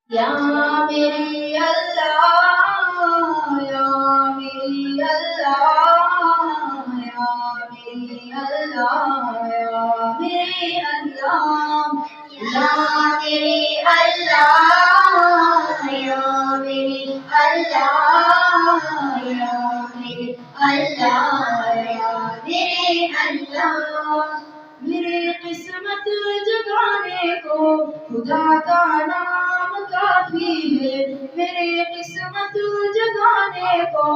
یا میری اللہ، یا میری اللہ، یا میری اللہ، یا میری اللہ، یا میری اللہ، یا میری اللہ، یا میری اللہ، یا میری اللہ۔ میری قسمت جگانے کو خدا کا نام کافی ہے، میری قسمت جگانے کو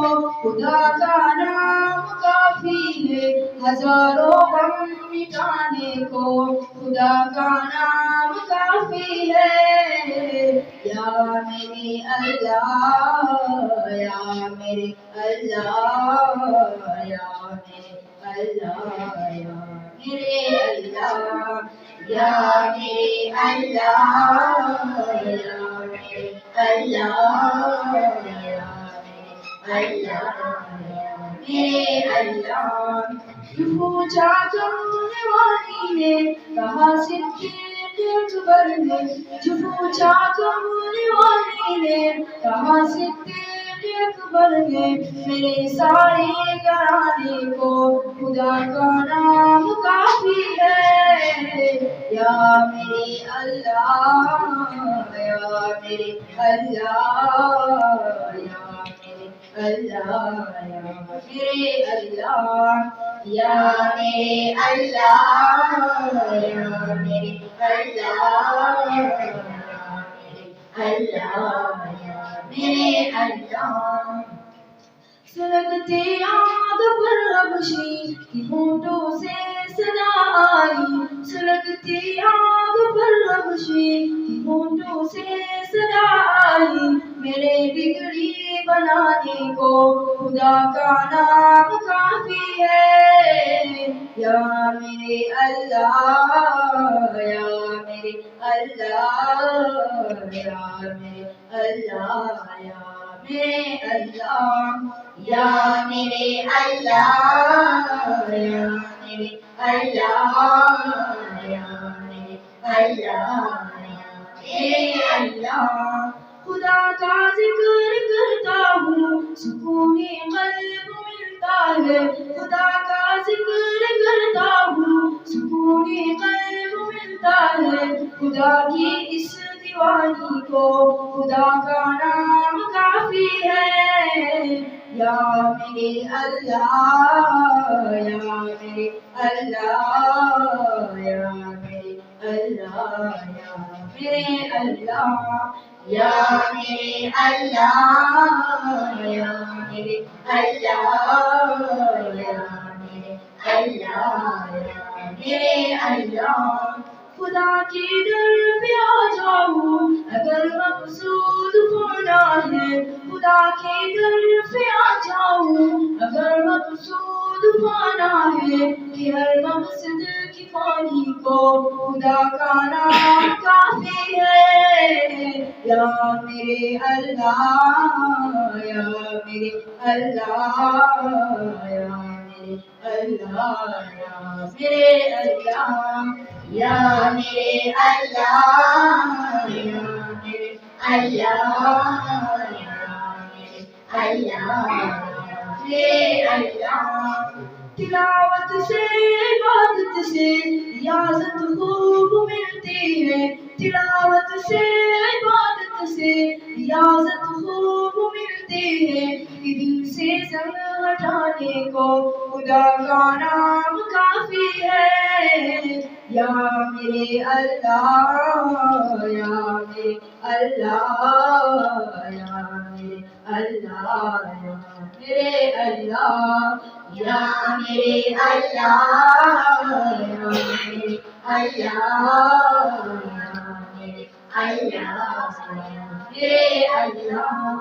خدا کا نام کافی ہے، ہزاروں غم مٹانے کو خدا کا نام کافی ہے۔ یا میری اللہ، یا میری اللہ، یا میری اللہ، یا میرے اللہ، یا میرے اللہ، یا میرے اللہ، یا میرے اللہ، میرے اللہ۔ پوچھا کرنے والی نے کہا صدیق اکبر نے، جو پوچھا کرنے والی نے کہا صدیق اکبر نے، میرے سارے گھرانے کو خدا کا نام کافی ہے۔ یا میرے اللہ، یا میرے اللہ، یا میرے اللہ، یا میرے اللہ، یا میرے اللہ، یا میرے اللہ، یا میرے اللہ، یا میرے اللہ۔ سلگتے آگ پر حبشی کی ہونٹوں سے صدا آئی، سلگتی آگ پر حبشی کی ہونٹوں سے صدا آئی، میرے بگڑی بنانے کو خدا کا نام کافی ہے۔ یا میرے اللہ، یا میرے اللہ، یا میرے اللہ، یا میرے اللہ، یا میرے اللہ، یا میرے اللہ، یا میرے اللہ، یا میرے اللہ۔ خدا کا ذکر کرتا ہوں سکون قلب ملتا ہے، خدا کا ذکر کرتا ہوں سکون قلب ملتا ہے، خدا کی اس دیوانی کو خدا کا نام کافی ہے۔ یا میرے اللہ، یا میرے اللہ، یا میرے اللہ، یا میرے اللہ، یا میرے اللہ، یا میرے اللہ، یا میرے اللہ، یا میرے اللہ۔ خدا کے در پہ آ جاؤں اگر مقصود پانا ہے، خدا کے در پہ آ جاؤں اگر مقصود پانا ہے، کہ ہر مقصد کی پانی کو خدا کا نام کافی ہے۔ یا میرے اللہ، یا میرے اللہ، یا میرے اللہ، یا میرے اللہ، یا میرے اللہ، یا میرے اللہ، یا میرے اللہ، میرے اللہ۔ تلاوت سے عبادت سے ریاضت خوب ملتی ہے، تلاوت سے عبادت سے ریاضت خوب ملتی ہے، کہ دل سے زنگ ہٹانے کو خدا کا نام کافی ہے۔ یا میرے اللہ، یا میرے اللہ، یا میرے اللہ، یا میرے اللہ، یا میرے اللہ، یا میرے اللہ، یا میرے اللہ، یا میرے اللہ۔